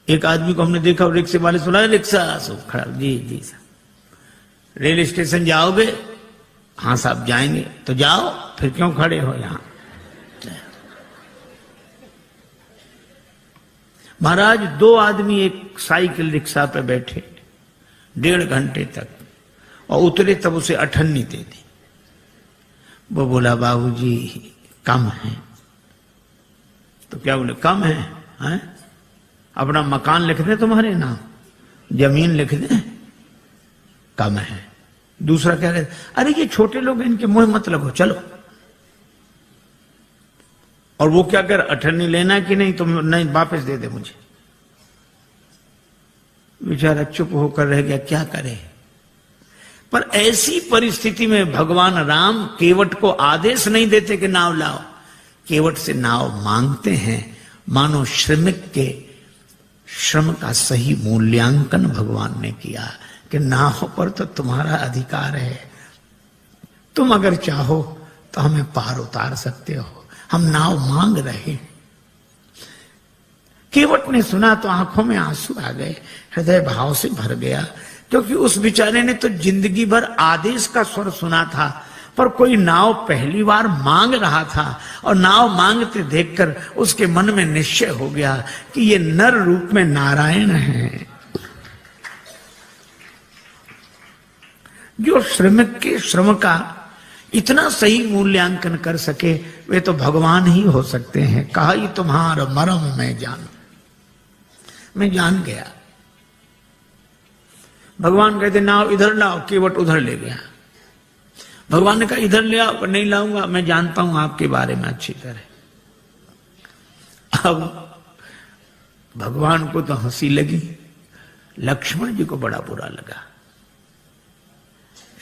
एक आदमी को हमने देखा, रिक्शे वाले सुना, रिक्शा सब खड़ा, जी जी साहब रेल स्टेशन जाओगे? हाँ साहब जाएंगे। तो जाओ, फिर क्यों खड़े हो यहां? महाराज 2 आदमी एक साइकिल रिक्शा पे बैठे 1.5 घंटे तक, और उतरे तब उसे अठन्नी दे दी। वो बोला बाबूजी कम है। तो क्या बोले? कम है, हैं? अपना मकान लिख दे, तुम्हारे नाम जमीन लिख दे, कम है। दूसरा क्या कहते? अरे ये छोटे लोग, इनके मुंह मत लगो, चलो। और वो क्या कर, अठन्नी लेना कि नहीं? तुम नहीं, वापस दे दे मुझे। बेचारा चुप होकर रह गया, क्या करे। पर ऐसी परिस्थिति में भगवान राम केवट को आदेश नहीं देते कि नाव लाओ, केवट से नाव मांगते हैं। मानो श्रमिक के श्रम का सही मूल्यांकन भगवान ने किया कि नाव पर तो तुम्हारा अधिकार है, तुम अगर चाहो तो हमें पार उतार सकते हो, हम नाव मांग रहे। केवट ने सुना तो आंखों में आंसू आ गए, हृदय भाव से भर गया, क्योंकि उस बेचारे ने तो जिंदगी भर आदेश का स्वर सुना था, पर कोई नाव पहली बार मांग रहा था, और नाव मांगते देखकर उसके मन में निश्चय हो गया कि ये नर रूप में नारायण है। जो श्रमिक के श्रम का इतना सही मूल्यांकन कर सके, वे तो भगवान ही हो सकते हैं। कहा ही तुम्हारा मरम मैं जान, मैं जान गया। भगवान कहते नाव इधर लाओ, केवट उधर ले गया। भगवान ने कहा इधर ले आओ, नहीं लाऊंगा, मैं जानता हूं आपके बारे में अच्छी तरह। अब भगवान को तो हंसी लगी, लक्ष्मण जी को बड़ा बुरा लगा।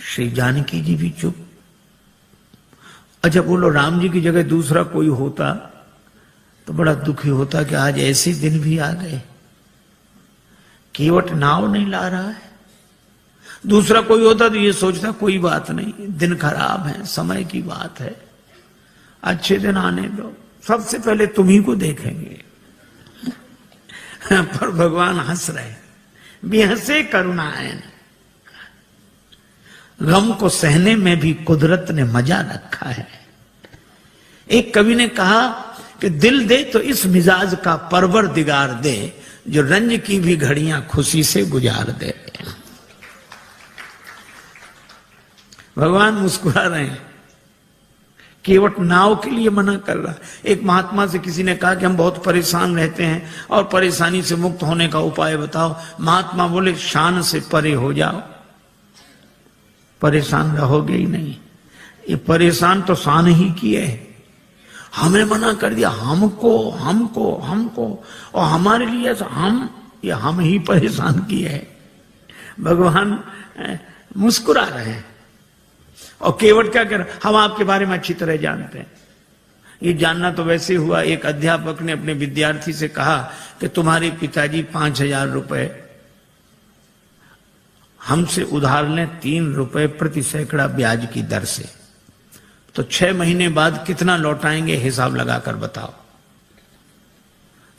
श्री जानकी जी भी चुप। अच्छा बोलो, राम जी की जगह दूसरा कोई होता तो बड़ा दुखी होता कि आज ऐसे दिन भी आ गए, केवट नाव नहीं ला रहा है। दूसरा कोई होता तो ये सोचता कोई बात नहीं, दिन खराब है, समय की बात है, अच्छे दिन आने दो, सबसे पहले तुम्ही को देखेंगे। पर भगवान हंस रहे, बेहसे करुणायन। गम को सहने में भी कुदरत ने मजा रखा है। एक कवि ने कहा कि दिल दे तो इस मिजाज का परवरदिगार दे, जो रंज की भी घड़ियां खुशी से गुजार दे। भगवान मुस्कुरा रहे हैं, केवट नाव के लिए मना कर रहा। एक महात्मा से किसी ने कहा कि हम बहुत परेशान रहते हैं और परेशानी से मुक्त होने का उपाय बताओ। महात्मा बोले शान से परे हो जाओ, परेशान रहोगे ही नहीं। ये परेशान तो शान ही किए, हमें मना कर दिया, हमको हमको हमको, और हमारे लिए हम ही परेशान किए हैं। भगवान मुस्कुरा रहे हैं। और केवट क्या कह रहा, हम आपके बारे में अच्छी तरह जानते हैं। ये जानना तो वैसे हुआ, एक अध्यापक ने अपने विद्यार्थी से कहा कि तुम्हारे पिताजी 5,000 रुपए हमसे उधार लें 3 रुपए प्रति सैकड़ा ब्याज की दर से, तो 6 महीने बाद कितना लौटाएंगे, हिसाब लगाकर बताओ।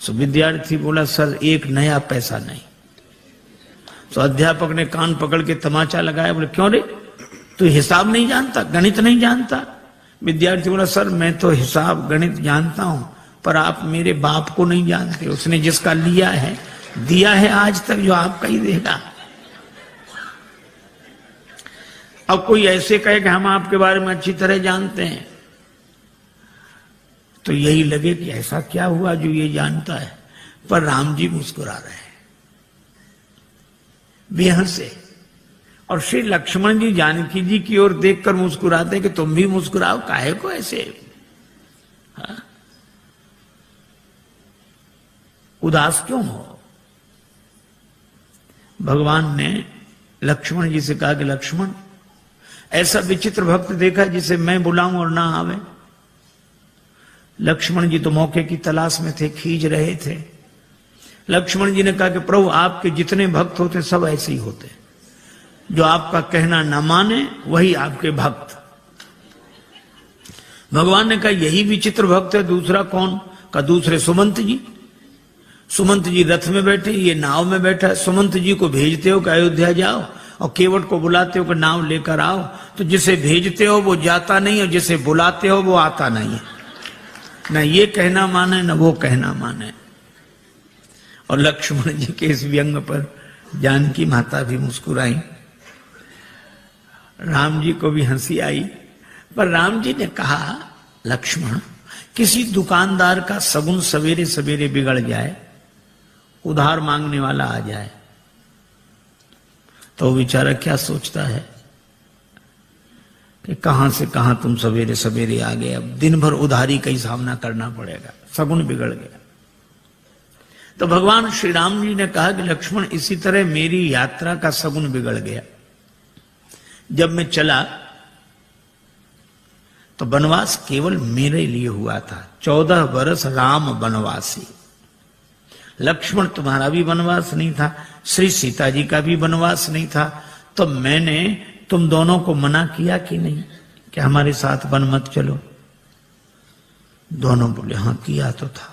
सो विद्यार्थी बोला सर 1 नया पैसा नहीं। तो अध्यापक ने कान पकड़ के तमाचा लगाया, बोले क्यों रे, तू हिसाब नहीं जानता, गणित नहीं जानता? विद्यार्थी बोला सर मैं तो हिसाब गणित जानता हूं, पर आप मेरे बाप को नहीं जानते, उसने जिसका लिया है दिया है आज तक, जो आपका ही देगा। अब कोई ऐसे कहे कि हम आपके बारे में अच्छी तरह जानते हैं, तो यही लगे कि ऐसा क्या हुआ जो ये जानता है। पर राम जी मुस्कुरा रहे हैं बेहसे, और श्री लक्ष्मण जी जानकी जी की ओर देखकर मुस्कुराते कि तुम भी मुस्कुराओ, काहे को ऐसे उदास क्यों हो। भगवान ने लक्ष्मण जी से कहा कि लक्ष्मण, ऐसा विचित्र भक्त देखा जिसे मैं बुलाऊं और ना आवे। लक्ष्मण जी तो मौके की तलाश में थे, खींच रहे थे। लक्ष्मण जी ने कहा कि प्रभु आपके जितने भक्त होते सब ऐसे ही होते, जो आपका कहना न माने वही आपके भक्त। भगवान ने कहा यही विचित्र भक्त है, दूसरा कौन? का दूसरे सुमंत जी। सुमंत जी रथ में बैठे, ये नाव में बैठा। सुमंत जी को भेजते हो कि अयोध्या जाओ, और केवट को बुलाते हो कि नाव लेकर आओ। तो जिसे भेजते हो वो जाता नहीं, और जिसे बुलाते हो वो आता नहीं है। न ये कहना माने न वो कहना माने। और लक्ष्मण जी के इस व्यंग पर जानकी माता भी मुस्कुराई, राम जी को भी हंसी आई। पर राम जी ने कहा, लक्ष्मण, किसी दुकानदार का सगुन सवेरे सवेरे बिगड़ जाए, उधार मांगने वाला आ जाए, तो बेचारा क्या सोचता है कि कहां से कहां तुम सवेरे सवेरे आ गए, अब दिन भर उधारी का ही सामना करना पड़ेगा, सगुन बिगड़ गया। तो भगवान श्री राम जी ने कहा कि लक्ष्मण, इसी तरह मेरी यात्रा का सगुन बिगड़ गया। जब मैं चला तो वनवास केवल मेरे लिए हुआ था। 14 वर्ष राम वनवासी। लक्ष्मण तुम्हारा भी वनवास नहीं था, श्री सीता जी का भी वनवास नहीं था। तो मैंने तुम दोनों को मना किया कि नहीं कि हमारे साथ वन मत चलो? दोनों बोले हाँ किया तो था।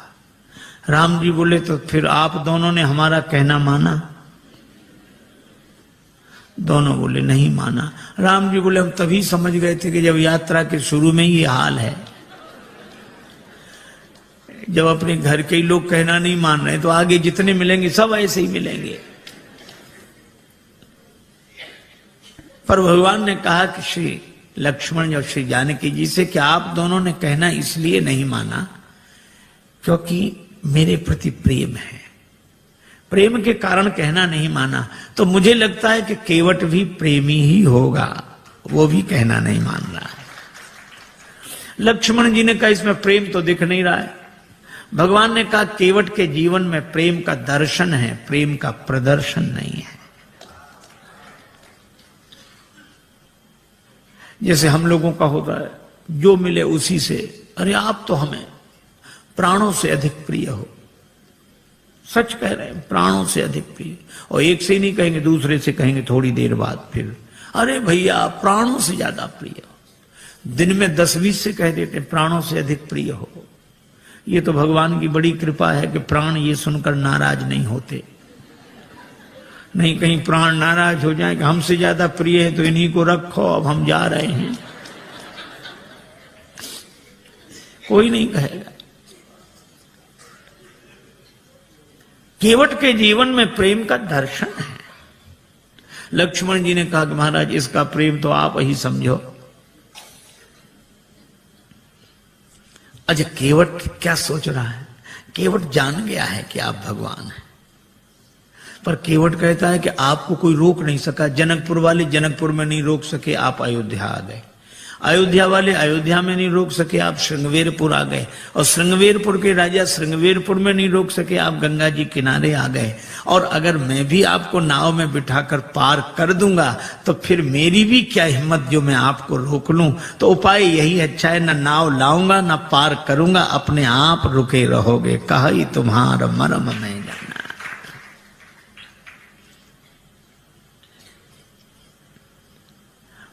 राम जी बोले तो फिर आप दोनों ने हमारा कहना माना? दोनों बोले नहीं माना। राम जी बोले हम तभी समझ गए थे कि जब यात्रा के शुरू में ये हाल है, जब अपने घर के ही लोग कहना नहीं मान रहे तो आगे जितने मिलेंगे सब ऐसे ही मिलेंगे। पर भगवान ने कहा कि श्री लक्ष्मण और श्री जानकी जी से कि आप दोनों ने कहना इसलिए नहीं माना क्योंकि मेरे प्रति प्रेम है, प्रेम के कारण कहना नहीं माना। तो मुझे लगता है कि केवट भी प्रेमी ही होगा, वो भी कहना नहीं मान रहा है। लक्ष्मण जी ने कहा इसमें प्रेम तो दिख नहीं रहा है। भगवान ने कहा केवट के जीवन में प्रेम का दर्शन है, प्रेम का प्रदर्शन नहीं है। जैसे हम लोगों का होता है, जो मिले उसी से, अरे आप तो हमें प्राणों से अधिक प्रिय हो। सच कह रहे हैं, प्राणों से अधिक प्रिय। और एक से नहीं कहेंगे, दूसरे से कहेंगे थोड़ी देर बाद फिर, अरे भैया प्राणों से ज्यादा प्रिय हो। दिन में 10-20 से कह देते प्राणों से अधिक प्रिय हो। ये तो भगवान की बड़ी कृपा है कि प्राण ये सुनकर नाराज नहीं होते। नहीं कहीं प्राण नाराज हो जाए कि हमसे ज्यादा प्रिय है तो इन्हीं को रखो, अब हम जा रहे हैं। कोई नहीं कहेगा। केवट के जीवन में प्रेम का दर्शन है। लक्ष्मण जी ने कहा कि महाराज इसका प्रेम तो आप ही समझो। अच्छा केवट क्या सोच रहा है? केवट जान गया है कि आप भगवान हैं, पर केवट कहता है कि आपको कोई रोक नहीं सका। जनकपुर वाले जनकपुर में नहीं रोक सके, आप अयोध्या आ गए। अयोध्या वाले अयोध्या में नहीं रोक सके, आप श्रृंगवेरपुर आ गए। और श्रृंगवेरपुर के राजा श्रृंगवेरपुर में नहीं रोक सके, आप गंगा जी किनारे आ गए। और अगर मैं भी आपको नाव में बिठाकर पार कर दूंगा तो फिर मेरी भी क्या हिम्मत जो मैं आपको रोक लूं। तो उपाय यही अच्छा है, ना नाव लाऊंगा ना पार करूंगा, अपने आप रुके रहोगे। कहा तुम्हारा मरम नहीं जाना।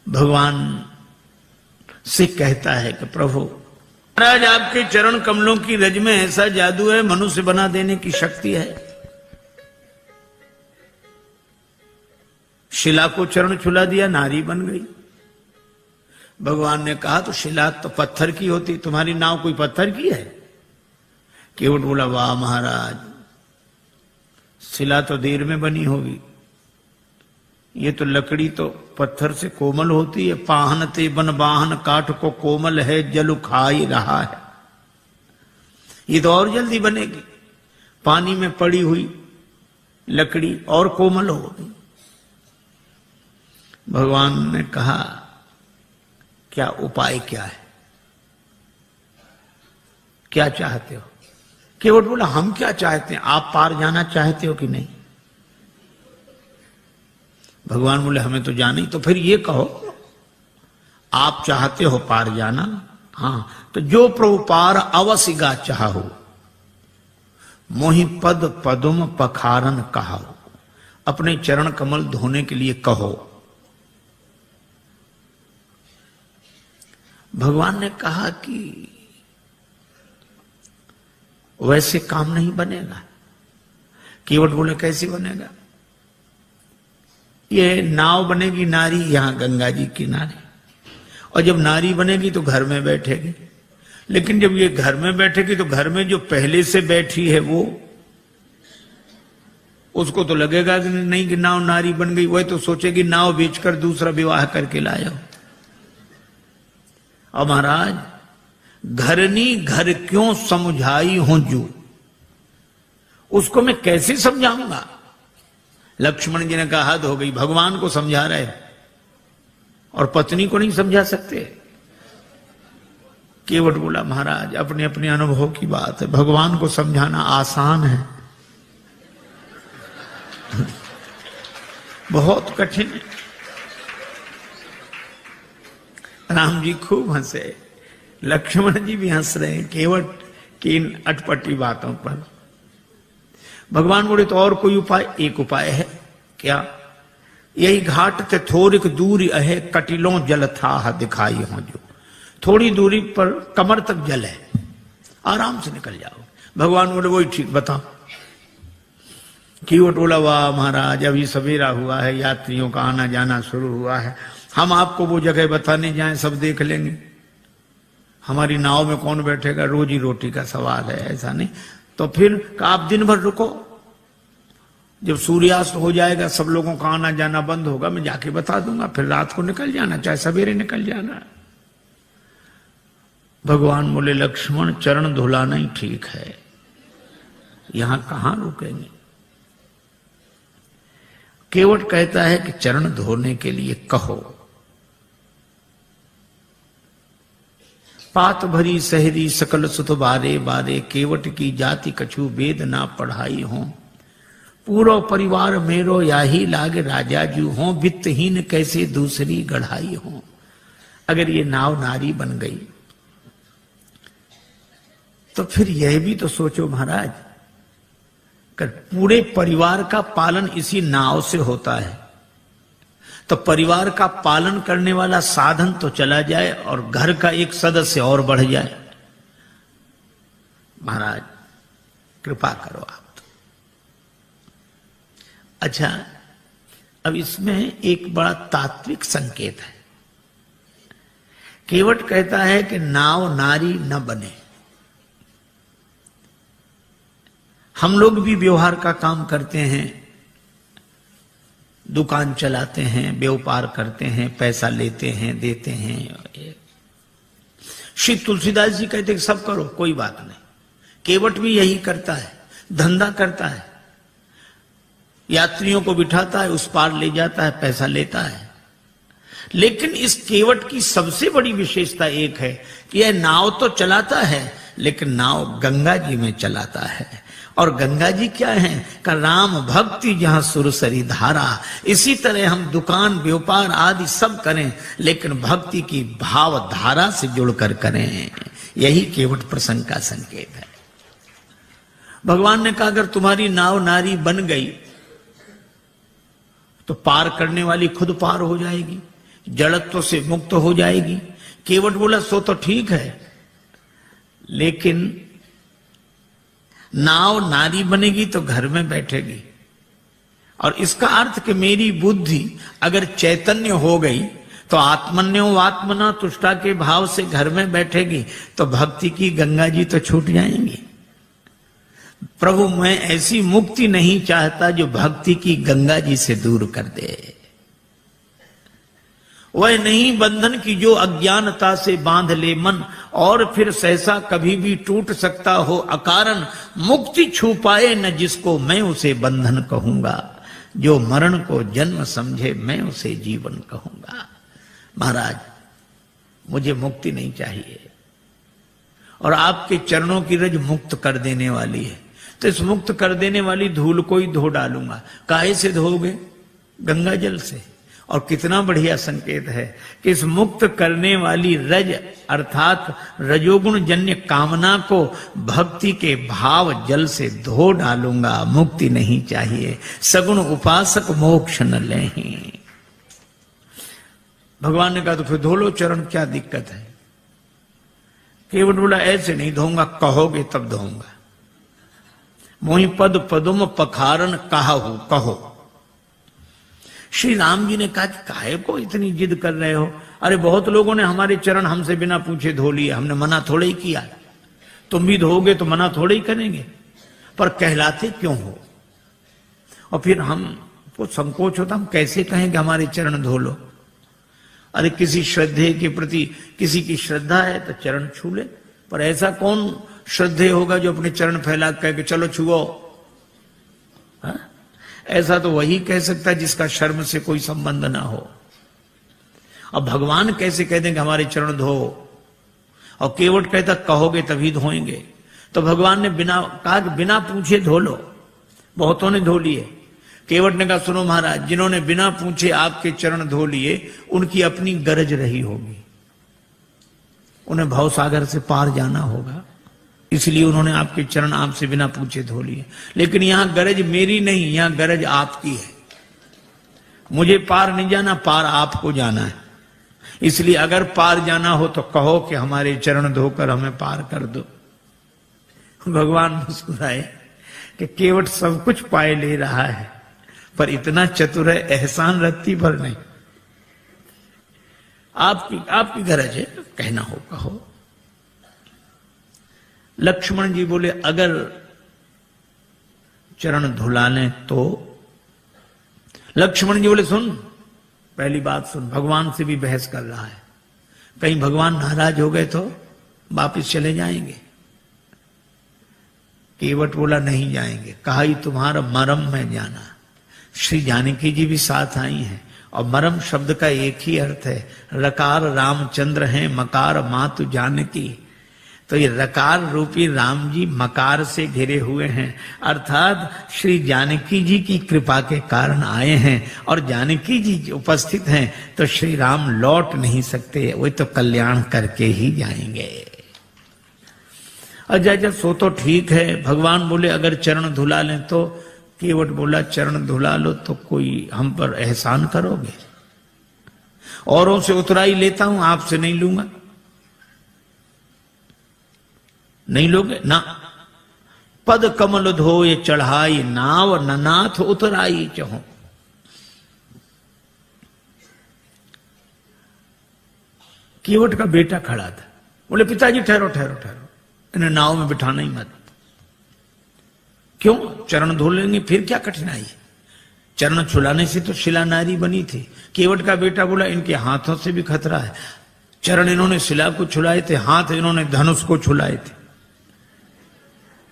भगवान से कहता है कि प्रभु महाराज आपके चरण कमलों की रज में ऐसा जादू है, मनुष्य बना देने की शक्ति है। शिला को चरण छुला दिया, नारी बन गई। भगवान ने कहा तो शिला तो पत्थर की होती, तुम्हारी नाव कोई पत्थर की है? केवट बोला वाह महाराज, शिला तो देर में बनी होगी, ये तो लकड़ी तो पत्थर से कोमल होती है। पाहन ते बन बाहन काठ को कोमल है, जल खाई रहा है। ये तो और जल्दी बनेगी, पानी में पड़ी हुई लकड़ी और कोमल होगी। भगवान ने कहा क्या उपाय क्या है, क्या चाहते हो? केवट बोला हम क्या चाहते हैं, आप पार जाना चाहते हो कि नहीं? भगवान बोले हमें तो जाना ही। तो फिर ये कहो आप चाहते हो पार जाना? हाँ तो जो प्रभु पार अवसिगा चाहो, मोहि पद पदुम पखारन कहो। अपने चरण कमल धोने के लिए कहो। भगवान ने कहा कि वैसे काम नहीं बनेगा। केवट बोले कैसी बनेगा? ये नाव बनेगी नारी यहां गंगा जी किनारे, और जब नारी बनेगी तो घर में बैठेगी। लेकिन जब ये घर में बैठेगी तो घर में जो पहले से बैठी है वो, उसको तो लगेगा कि नहीं कि नाव नारी बन गई, वह तो सोचेगी नाव बेचकर दूसरा विवाह करके लाया। और महाराज, घरनी घर क्यों समझाई हूं जू, उसको मैं कैसे समझाऊंगा? लक्ष्मण जी ने कहा हद हो गई, भगवान को समझा रहे और पत्नी को नहीं समझा सकते। केवट बोला महाराज अपने अपने अनुभव की बात है, भगवान को समझाना आसान है, बहुत कठिन है। राम जी खूब हंसे, लक्ष्मण जी भी हंस रहे हैं केवट की इन अटपटी बातों पर। भगवान बोले तो और कोई उपाय? एक उपाय है। क्या? यही घाट ते थोड़िक दूरी अहे कटिलों जल था दिखाई हो जो, थोड़ी दूरी पर कमर तक जल है, आराम से निकल जाओ। भगवान बोले वही ठीक, बताओ। केवट बोला वाह महाराज, अभी सवेरा हुआ है, यात्रियों का आना जाना शुरू हुआ है, हम आपको वो जगह बताने जाएं सब देख लेंगे, हमारी नाव में कौन बैठेगा, रोजी रोटी का सवाल है, ऐसा नहीं। तो फिर आप दिन भर रुको, जब सूर्यास्त हो जाएगा सब लोगों का आना जाना बंद होगा, मैं जाके बता दूंगा, फिर रात को निकल जाना, चाहे सवेरे निकल जाना। भगवान बोले लक्ष्मण चरण धुलाना ही ठीक है, यहां कहां रुकेंगे। केवट कहता है कि चरण धोने के लिए कहो। पात भरी सहरी सकल सुत बारे बारे, केवट की जाति कछु वेद ना पढ़ाई हो, पूरा परिवार मेरो याही लाग राजा जू हो, वित्तहीन कैसे दूसरी गढ़ाई हो। अगर ये नाव नारी बन गई तो फिर यह भी तो सोचो महाराज, कर पूरे परिवार का पालन इसी नाव से होता है, तो परिवार का पालन करने वाला साधन तो चला जाए और घर का एक सदस्य और बढ़ जाए। महाराज कृपा करो आप। अच्छा, अब इसमें एक बड़ा तात्विक संकेत है। केवट कहता है कि नाव नारी न बने। हम लोग भी व्यवहार का काम करते हैं, दुकान चलाते हैं, व्यापार करते हैं, पैसा लेते हैं, देते हैं। श्री तुलसीदास जी कहते हैं सब करो, कोई बात नहीं। केवट भी यही करता है, धंधा करता है, यात्रियों को बिठाता है, उस पार ले जाता है, पैसा लेता है। लेकिन इस केवट की सबसे बड़ी विशेषता एक है कि यह नाव तो चलाता है, लेकिन नाव गंगा जी में चलाता है। और गंगा जी क्या है? का राम भक्ति जहां सुरसरी धारा। इसी तरह हम दुकान व्यापार आदि सब करें, लेकिन भक्ति की भाव धारा से जुड़कर करें। यही केवट प्रसंग का संकेत है। भगवान ने कहा अगर तुम्हारी नाव नारी बन गई तो पार करने वाली खुद पार हो जाएगी, जड़त्व से मुक्त हो जाएगी। केवट बोला सो तो ठीक है, लेकिन नाव नारी बनेगी तो घर में बैठेगी, और इसका अर्थ कि मेरी बुद्धि अगर चैतन्य हो गई तो आत्मन्यो आत्मना तुष्टा के भाव से घर में बैठेगी, तो भक्ति की गंगा जी तो छूट जाएंगी। प्रभु मैं ऐसी मुक्ति नहीं चाहता जो भक्ति की गंगा जी से दूर कर दे। वह नहीं बंधन की जो अज्ञानता से बांध ले मन, और फिर सहसा कभी भी टूट सकता हो अकारण। मुक्ति छू पाए न जिसको मैं उसे बंधन कहूंगा, जो मरण को जन्म समझे मैं उसे जीवन कहूंगा। महाराज मुझे मुक्ति नहीं चाहिए, और आपके चरणों की रज मुक्त कर देने वाली है, तो इस मुक्त कर देने वाली धूल को ही धो डालूंगा। काहे से धोगे? गंगा जल से। और कितना बढ़िया संकेत है कि इस मुक्त करने वाली रज अर्थात रजोगुण जन्य कामना को भक्ति के भाव जल से धो डालूंगा। मुक्ति नहीं चाहिए, सगुण उपासक मोक्ष न लें। भगवान ने कहा तो फिर धो लो चरण, क्या दिक्कत है? केवट बोला ऐसे नहीं धोऊंगा, कहोगे तब धोऊंगा। मोहि पद पदुम पखारन कहाहु कहो। श्री राम जी ने कहा कि काहे को इतनी जिद कर रहे हो? अरे बहुत लोगों ने हमारे चरण हमसे बिना पूछे धो लिए, हमने मना थोड़े ही किया। तुम भी धोगे तो मना थोड़े ही करेंगे, पर कहलाते क्यों हो? और फिर हमको संकोच होता, हम कैसे कहें कि हमारे चरण धो लो? अरे किसी श्रद्धे के प्रति किसी की श्रद्धा है तो चरण छू ले, पर ऐसा कौन श्रद्धेय होगा जो अपने चरण फैला कह के चलो छुओ? ऐसा तो वही कह सकता है जिसका शर्म से कोई संबंध ना हो। अब भगवान कैसे कह देंगे हमारे चरण धो? और केवट कहता कहोगे तभी धोएंगे। तो भगवान ने बिना कहा कि बिना पूछे धो लो। बहुतों ने धो लिए। केवट ने कहा सुनो महाराज, जिन्होंने बिना पूछे आपके चरण धो लिए उनकी अपनी गरज रही होगी, उन्हें भवसागर से पार जाना होगा, इसलिए उन्होंने आपके चरण आपसे बिना पूछे धो लिए। लेकिन यहां गरज मेरी नहीं, यहां गरज आपकी है। मुझे पार नहीं जाना, पार आपको जाना है। इसलिए अगर पार जाना हो तो कहो कि हमारे चरण धोकर हमें पार कर दो। भगवान मुस्कुराए कि केवट सब कुछ पाए ले रहा है, पर इतना चतुर है एहसान रत्ती भर नहीं। आपकी गरज है, कहना हो कहो। लक्ष्मण जी बोले अगर चरण धुला लें तो? लक्ष्मण जी बोले सुन, पहली बात सुन, भगवान से भी बहस कर रहा है, कहीं भगवान नाराज हो गए तो वापिस चले जाएंगे। केवट बोला नहीं जाएंगे। कहा ही तुम्हारा मरम में जाना। श्री जानकी जी भी साथ आई हैं, और मरम शब्द का एक ही अर्थ है, रकार रामचंद्र हैं, मकार मातु जानकी। तो ये रकार रूपी राम जी मकार से घिरे हुए हैं, अर्थात श्री जानकी जी की कृपा के कारण आए हैं, और जानकी जी उपस्थित हैं तो श्री राम लौट नहीं सकते, वो तो कल्याण करके ही जाएंगे। अच्छा सो तो ठीक है। भगवान बोले अगर चरण धुला लें तो? केवट बोला चरण धुला लो तो कोई हम पर एहसान करोगे? औरों से उतराई लेता हूं, आपसे नहीं लूंगा। नहीं लोगे ना? पद कमल धोए चढ़ाई नाव, ननाथ उतराई चहो। केवट का बेटा खड़ा था, बोले पिताजी ठहरो ठहरो ठहरो, इन्हें नाव में बिठाना ही मत। क्यों? चरण धो लेंगे, फिर क्या कठिनाई है? चरण छुलाने से तो शिला नारी बनी थी। केवट का बेटा बोला इनके हाथों से भी खतरा है। चरण इन्होंने शिला को छुलाए थे, हाथ इन्होंने धनुष को छुलाए थे।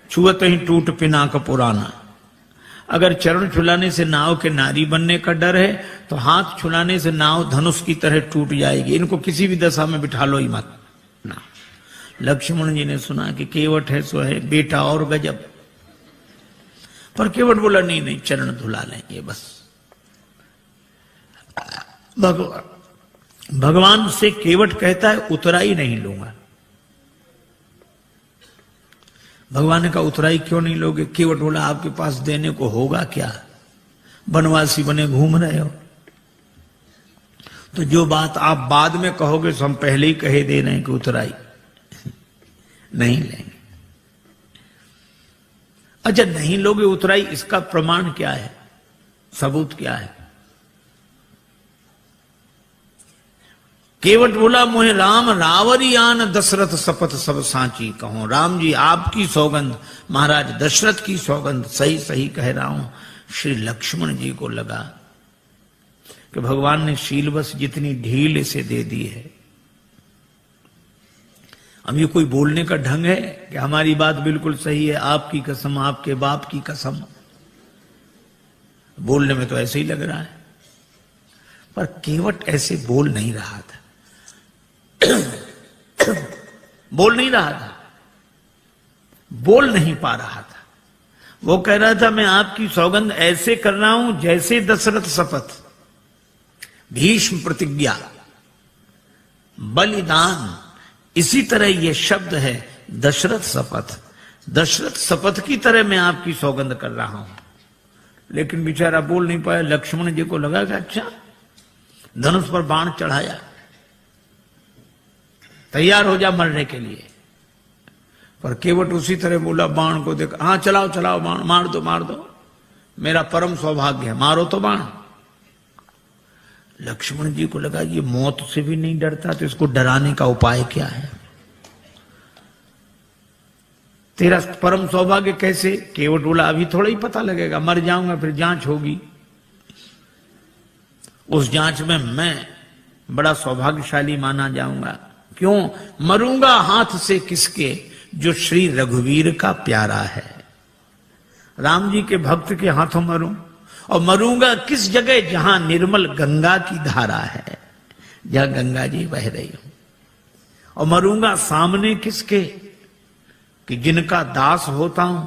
छुअत ही टूट पिनाक पुराना। अगर चरण छुलाने से नाव के नारी बनने का डर है तो हाथ छुलाने से नाव धनुष की तरह टूट जाएगी। इनको किसी भी दशा में बिठा लो ही मत ना। लक्ष्मण जी ने सुना कि केवट है सो है, बेटा और गजब। पर केवट बोला नहीं नहीं, चरण धुला लेंगे बस। भगवान से केवट कहता है उतराई नहीं लूंगा। भगवान ने कहा उतराई क्यों नहीं लोगे? केवट बोला आपके पास देने को होगा क्या? बनवासी बने घूम रहे हो। तो जो बात आप बाद में कहोगे तो हम पहले ही कहे दे रहे हैं कि उतराई नहीं लेंगे। अच्छा नहीं लोगे उतराई, इसका प्रमाण क्या है? सबूत क्या है? केवट बोला मोहे राम रावरियान दशरथ शपथ सब सांची कहूं। राम जी आपकी सौगंध, महाराज दशरथ की सौगंध, सही सही कह रहा हूं। श्री लक्ष्मण जी को लगा कि भगवान ने शीलवश जितनी ढील इसे दे दी है, अब ये कोई बोलने का ढंग है कि हमारी बात बिल्कुल सही है, आपकी कसम, आपके बाप की कसम। बोलने में तो ऐसे ही लग रहा है, पर केवट ऐसे बोल नहीं रहा था। बोल नहीं रहा था, बोल नहीं पा रहा था। वो कह रहा था मैं आपकी सौगंध ऐसे कर रहा हूं जैसे दशरथ शपथ, भीष्म प्रतिज्ञा, बलिदान, इसी तरह ये शब्द है दशरथ शपथ। दशरथ शपथ की तरह मैं आपकी सौगंध कर रहा हूं। लेकिन बेचारा बोल नहीं पाया। लक्ष्मण जी को लगा कि अच्छा, धनुष पर बाण चढ़ाया, तैयार हो जा मरने के लिए। पर केवट उसी तरह बोला, बाण को देख, हाँ चलाओ चलाओ बाण, मार दो मार दो, मेरा परम सौभाग्य है, मारो तो बाण। लक्ष्मण जी को लगा ये मौत से भी नहीं डरता, तो इसको डराने का उपाय क्या है? तेरा परम सौभाग्य कैसे? केवट बोला, अभी थोड़ा ही पता लगेगा, मर जाऊंगा फिर जांच होगी, उस जांच में मैं बड़ा सौभाग्यशाली माना जाऊंगा। क्यों? मरूंगा हाथ से किसके, जो श्री रघुवीर का प्यारा है, राम जी के भक्त के हाथों मरूं। और मरूंगा किस जगह? जहां निर्मल गंगा की धारा है, जहां गंगा जी बह रही हूं। और मरूंगा सामने किसके? कि जिनका दास होता हूं,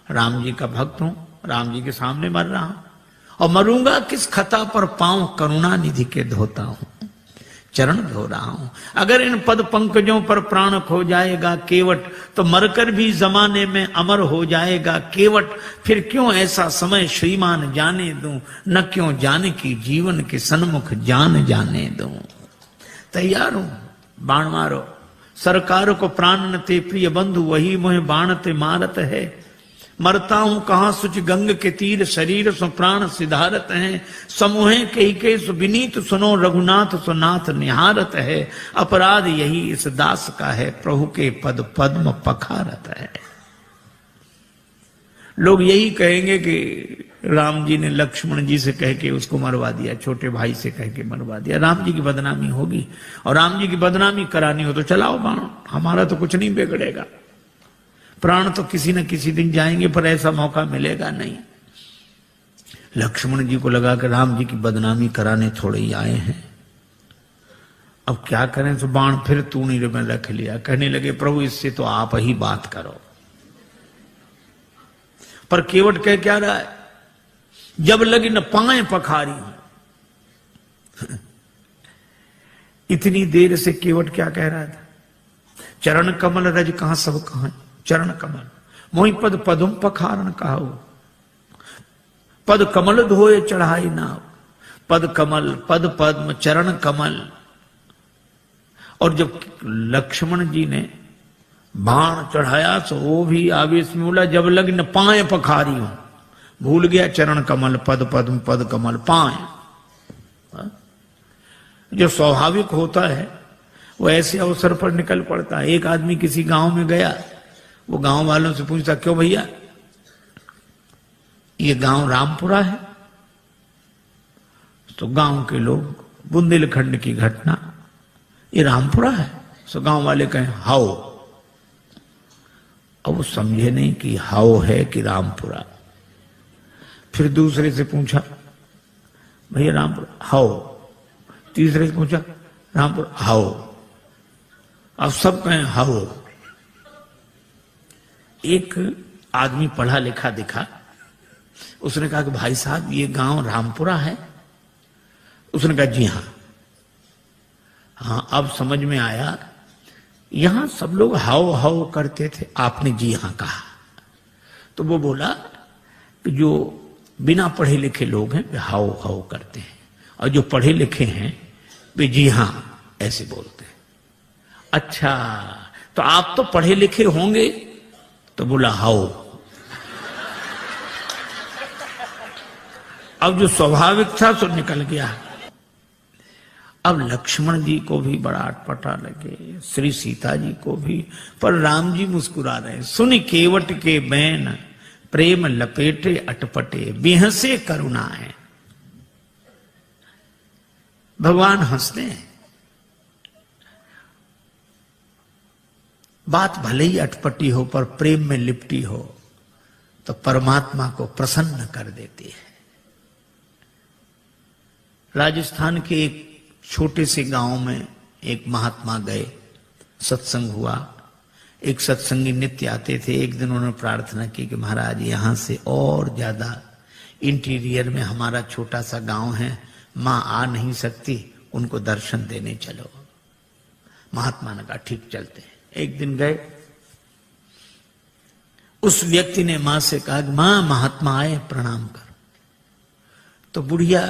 राम जी का भक्त हूं, राम जी के सामने मर रहा हूं। और मरूंगा किस खता पर? पांव करुणा निधि के धोता हूं, चरण धो रहा हूं। अगर इन पद पंकजों पर प्राण खो जाएगा केवट, तो मरकर भी जमाने में अमर हो जाएगा केवट। फिर क्यों ऐसा समय श्रीमान जाने दूं, न क्यों जाने की जीवन के सन्मुख जान जाने दूं। तैयार हूं, बाण मारो। सरकार को प्राण न ते प्रिय बंधु, वही मोहे बाण ते मारत है। मरता हूं कहां सुच गंग के तीर, शरीर सो प्राण सिधारत है। समूहे के सु विनीत सुनो, रघुनाथ सो नाथ निहारत है। अपराध यही इस दास का है, प्रभु के पद पद्म पखारत है। लोग यही कहेंगे कि राम जी ने लक्ष्मण जी से कह के उसको मरवा दिया, छोटे भाई से कह के मरवा दिया, राम जी की बदनामी होगी। और राम जी की बदनामी करानी हो तो चलाओ बाण, हमारा तो कुछ नहीं बिगड़ेगा। प्राण तो किसी न किसी दिन जाएंगे, पर ऐसा मौका मिलेगा नहीं। लक्ष्मण जी को लगा कि राम जी की बदनामी कराने थोड़े ही आए हैं, अब क्या करें। तो बाण फिर तूणी में रख लिया। कहने लगे, प्रभु इससे तो आप ही बात करो। पर केवट कह क्या रहा है? जब लगी न पाए पखारी हूं। इतनी देर से केवट क्या कह रहा था? चरण कमल रज कहां सब कहां, चरण कमल मोहि पद पदुम पखारन कहाऊ। पद कमल धोए चढ़ाई नाव, पद कमल पद पद्म चरण कमल। और जब लक्ष्मण जी ने बाण चढ़ाया तो वो भी आवेश में बोला, जब लग न पाए पखारी हूं। भूल गया चरण कमल पद पद्म पद कमल पाए। जो स्वाभाविक होता है वो ऐसे अवसर पर निकल पड़ता है। एक आदमी किसी गांव में गया, वो गांव वालों से पूछता, क्यों भैया ये गांव रामपुरा है? तो गांव के लोग, बुंदेलखंड की घटना, ये रामपुरा है? तो गांव वाले कहें हाओ। अब वो समझे नहीं कि हाओ है कि रामपुरा। फिर दूसरे से पूछा, भैया रामपुरा हाओ। तीसरे से पूछा, रामपुरा हाओ। अब सब कहें हाओ। एक आदमी पढ़ा लिखा दिखा, उसने कहा कि भाई साहब ये गांव रामपुरा है? उसने कहा जी हां। हाँ, अब समझ में आया, यहां सब लोग हाओ हाओ करते थे, आपने जी हां कहा। तो वो बोला कि जो बिना पढ़े लिखे लोग हैं वे हाओ हाओ करते हैं, और जो पढ़े लिखे हैं वे जी हां ऐसे बोलते हैं। अच्छा, तो आप तो पढ़े लिखे होंगे? तो बोला हाओ। अब जो स्वाभाविक था सो निकल गया। अब लक्ष्मण जी को भी बड़ा अटपटा लगे, श्री सीता जी को भी, पर राम जी मुस्कुरा रहे। सुन केवट के बैन, प्रेम लपेटे अटपटे, बेहसे करुणा है। भगवान हंसते हैं। बात भले ही अटपटी हो पर प्रेम में लिपटी हो तो परमात्मा को प्रसन्न कर देती है। राजस्थान के एक छोटे से गांव में एक महात्मा गए, सत्संग हुआ। एक सत्संगी नित्य आते थे। एक दिन उन्होंने प्रार्थना की कि महाराज यहां से और ज्यादा इंटीरियर में हमारा छोटा सा गांव है, मां आ नहीं सकती, उनको दर्शन देने चलो। महात्मा ने कहा ठीक चलते हैं। एक दिन गए, उस व्यक्ति ने मां से कहा कि मां महात्मा आए प्रणाम करो। तो बुढ़िया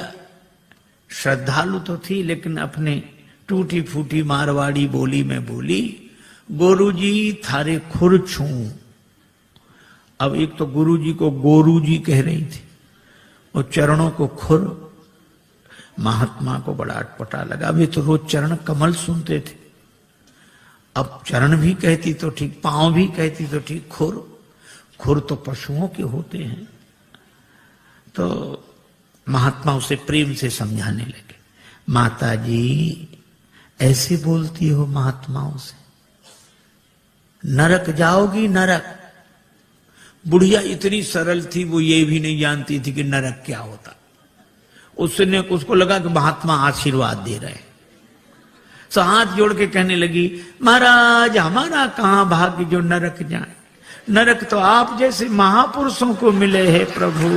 श्रद्धालु तो थी लेकिन अपने टूटी फूटी मारवाड़ी बोली में बोली, गुरुजी थारे खुर छू। अब एक तो गुरुजी को गोरू जी कह रही थी और चरणों को खुर। महात्मा को बड़ा अटपटा लगा। अभी तो रोज चरण कमल सुनते थे, अब चरण भी कहती तो ठीक, पांव भी कहती तो ठीक, खुर। खुर तो पशुओं के होते हैं। तो महात्मा उसे प्रेम से समझाने लगे, माता जी ऐसे बोलती हो महात्माओं से, नरक जाओगी नरक। बुढ़िया इतनी सरल थी, वो ये भी नहीं जानती थी कि नरक क्या होता। उसको लगा कि महात्मा आशीर्वाद दे रहे हैं, तो हाथ जोड़ के कहने लगी, महाराज हमारा कहां भाग्य जो नरक जाए, नरक तो आप जैसे महापुरुषों को मिले हैं प्रभु।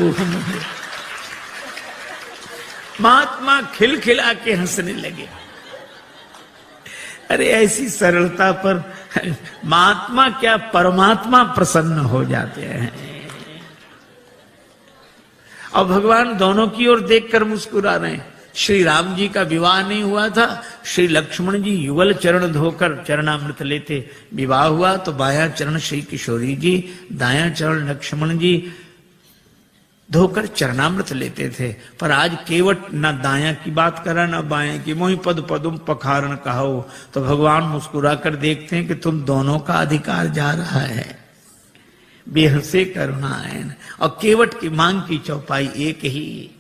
महात्मा खिलखिला के हंसने लगे। अरे ऐसी सरलता पर महात्मा क्या परमात्मा प्रसन्न हो जाते हैं। और भगवान दोनों की ओर देखकर मुस्कुरा रहे हैं। श्री राम जी का विवाह नहीं हुआ था, श्री लक्ष्मण जी युगल चरण धोकर चरणामृत लेते। विवाह हुआ तो बायां चरण श्री किशोरी जी, दायां चरण लक्ष्मण जी धोकर चरणामृत लेते थे। पर आज केवट न दायां की बात करा न बायां की, मोहि पद पदुम पखारण कहो। तो भगवान मुस्कुरा कर देखते हैं कि तुम दोनों का अधिकार जा रहा है। बेहसे करुणायन। और केवट की मांग की चौपाई एक ही,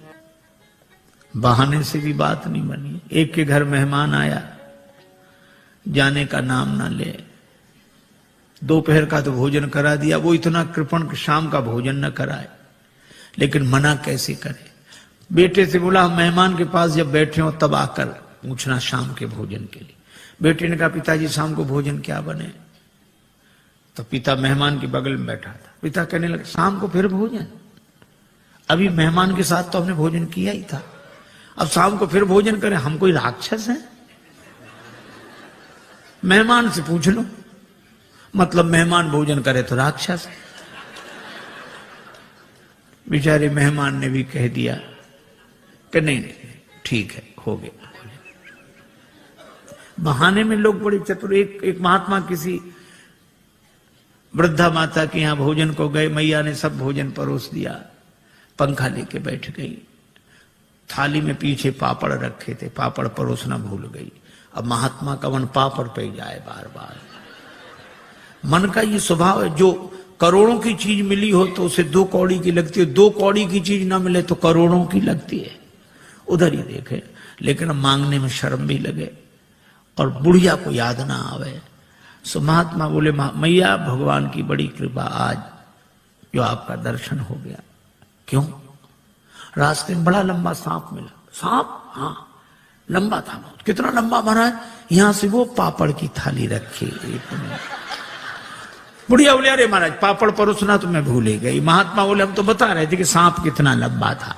बहाने से भी बात नहीं बनी। एक के घर मेहमान आया, जाने का नाम ना ले। दोपहर का तो भोजन करा दिया, वो इतना कृपण कि शाम का भोजन न कराए। लेकिन मना कैसे करे। बेटे से बोला, मेहमान के पास जब बैठे हो तब आकर पूछना शाम के भोजन के लिए। बेटे ने कहा, पिताजी शाम को भोजन क्या बने। तो पिता मेहमान के बगल में बैठा था। पिता कहने लगे, शाम को फिर भोजन, अभी मेहमान के साथ तो हमने भोजन किया ही था, अब शाम को फिर भोजन करें, हम कोई राक्षस हैं? मेहमान से पूछ लो, मतलब मेहमान भोजन करे तो राक्षस। बेचारे मेहमान ने भी कह दिया कि नहीं ठीक है, हो गया। बहाने में लोग बड़े चतुर। एक महात्मा किसी वृद्धा माता के यहां भोजन को गए, मैया ने सब भोजन परोस दिया, पंखा लेके बैठ गई। थाली में पीछे पापड़ रखे थे, पापड़ परोसना भूल गई। अब महात्मा का मन पापड़ पे जाए बार बार। मन का ये स्वभाव है, जो करोड़ों की चीज मिली हो तो उसे 2 कौड़ी की लगती है, 2 कौड़ी की चीज ना मिले तो करोड़ों की लगती है। उधर ही देखे, लेकिन मांगने में शर्म भी लगे और बुढ़िया को याद ना आवे। सो महात्मा बोले, मैया भगवान की बड़ी कृपा, आज जो आपका दर्शन हो गया। क्यों? रास्ते में बड़ा लंबा सांप मिला। सांप? हाँ, लंबा था बहुत। कितना लंबा महाराज? यहां से वो पापड़ की थाली रखी। बुढ़िया बोले, अरे महाराज पापड़ परोसना तो मैं भूल ही गई। महात्मा बोले, हम तो बता रहे थे कि सांप कितना लंबा था।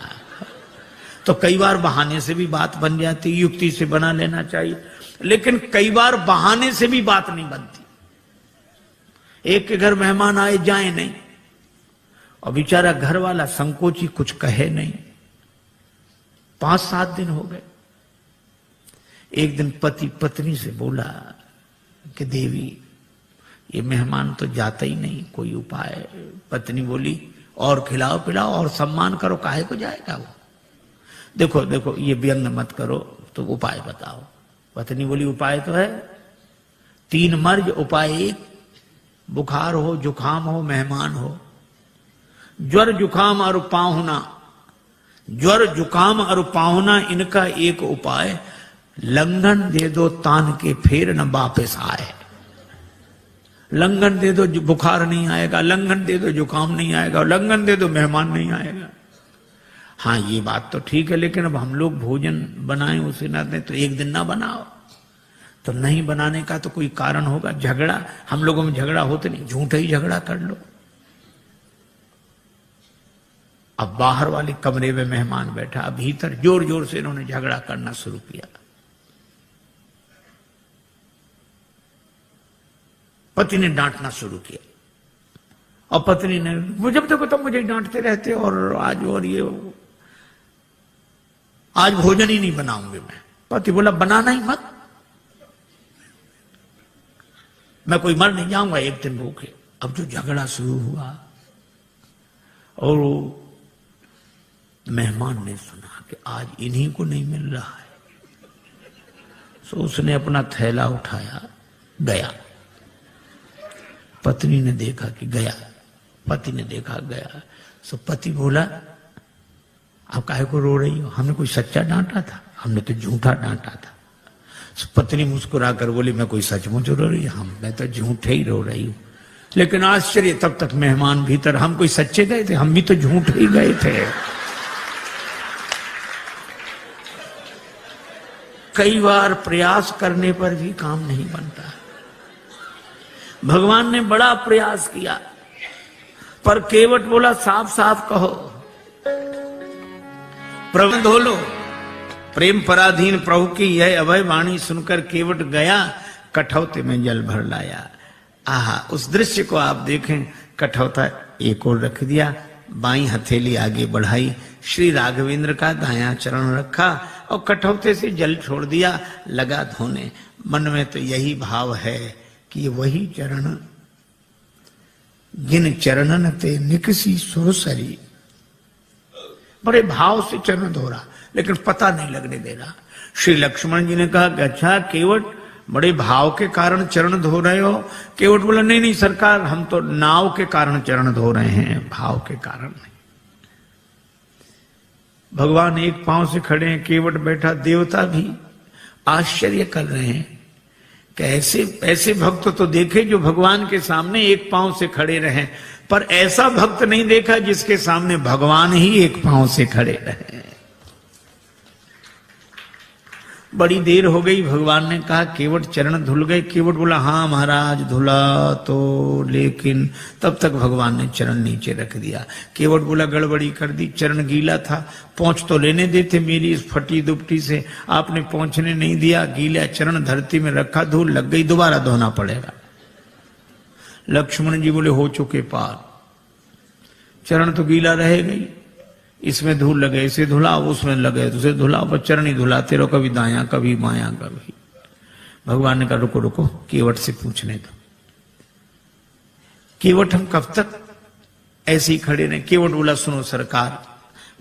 तो कई बार बहाने से भी बात बन जाती, युक्ति से बना लेना चाहिए, लेकिन कई बार बहाने से भी बात नहीं बनती। एक के घर मेहमान आए, जाए नहीं, और बेचारा घर वाला संकोची कुछ कहे नहीं। 5-7 दिन हो गए। एक दिन पति पत्नी से बोला कि देवी ये मेहमान तो जाता ही नहीं, कोई उपाय। पत्नी बोली, और खिलाओ पिलाओ और सम्मान करो, काहे को जाएगा वो। देखो देखो ये व्यंग मत करो, तो उपाय बताओ। पत्नी बोली, उपाय तो है 3 मर्ज, उपाय 1। बुखार हो, जुखाम हो, मेहमान हो। ज्वर जुखाम और पाहुना, ज्वर जुखाम और पाहुना, इनका एक उपाय, लंघन दे दो तान के फिर न वापस आए। लंघन दे दो बुखार नहीं आएगा, लंघन दे दो जुकाम नहीं आएगा, और लंघन दे दो मेहमान नहीं आएगा। हाँ ये बात तो ठीक है, लेकिन अब हम लोग भोजन बनाएं उसे ना दें तो एक दिन ना बनाओ। तो नहीं बनाने का तो कोई कारण होगा। झगड़ा, हम लोगों में झगड़ा होते नहीं, झूठा ही झगड़ा कर लो। अब बाहर वाले कमरे में मेहमान बैठा, अब भीतर जोर जोर से इन्होंने झगड़ा करना शुरू किया। पति ने डांटना शुरू किया, और पत्नी ने, मुझे देखो तुम मुझे डांटते रहते, और आज और ये, आज भोजन ही नहीं बनाऊंगी मैं। पति बोला, बनाना ही मत। मैं कोई मर नहीं जाऊंगा एक दिन भूखे। अब जो झगड़ा शुरू हुआ और मेहमान ने सुना कि आज इन्हीं को नहीं मिल रहा है, तो उसने अपना थैला उठाया गया। पत्नी ने देखा कि गया, पति ने देखा गया। सो पति बोला आप काहे को रो रही हो, हमने कोई सच्चा डांटा था, हमने तो झूठा डांटा था। सो पत्नी मुस्कुरा कर बोली मैं कोई सचमुच रो रही हूं, मैं तो झूठे ही रो रही हूं। लेकिन आश्चर्य, तब तक मेहमान भीतर, हम कोई सच्चे गए थे, हम भी तो झूठे ही गए थे। कई बार प्रयास करने पर भी काम नहीं बनता। भगवान ने बड़ा प्रयास किया पर केवट बोला साफ साफ कहो, प्रबंध हो लो। प्रेम पराधीन प्रभु की यह अभय वाणी सुनकर केवट गया, कठौते में जल भर लाया। आहा, उस दृश्य को आप देखें। कठौता एक और रख दिया, बाई हथेली आगे बढ़ाई, श्री राघवेंद्र का दायां चरण रखा और कठौते से जल छोड़ दिया, लगा धोने। मन में तो यही भाव है कि ये वही चरण जिन चरणन ते निकसी सुरसरी। बड़े भाव से चरण धो रहा लेकिन पता नहीं लगने दे रहा। श्री लक्ष्मण जी ने कहा कि अच्छा केवट, बड़े भाव के कारण चरण धो रहे हो? केवट बोला नहीं नहीं सरकार, हम तो नाव के कारण चरण धो रहे हैं, भाव के कारण नहीं। भगवान एक पांव से खड़े हैं, केवट बैठा, देवता भी आश्चर्य कर रहे हैं कि ऐसे भक्त तो देखे जो भगवान के सामने एक पांव से खड़े रहे, पर ऐसा भक्त नहीं देखा जिसके सामने भगवान ही एक पांव से खड़े रहे। बड़ी देर हो गई, भगवान ने कहा केवट चरण धुल गए? केवट बोला हाँ महाराज धुला तो, लेकिन तब तक भगवान ने चरण नीचे रख दिया। केवट बोला गड़बड़ी कर दी, चरण गीला था, पहुंच तो लेने देते मेरी इस फटी दुपटी से, आपने पहुंचने नहीं दिया, गीला चरण धरती में रखा, धूल लग गई, दोबारा धोना पड़ेगा। लक्ष्मण जी बोले हो चुके पार, चरण तो गीला रहेगा ही, इसमें धूल लगे इसे धुलाओ, उसमें लगे तो उसे धुलाओ, पर चरण ही धुलाते रहो, कभी दायां कभी बायां कभी। भगवान ने कहा रुको रुको, केवट से पूछने दो। केवट हम कब तक ऐसे ही खड़े रहे? केवट बोला सुनो सरकार,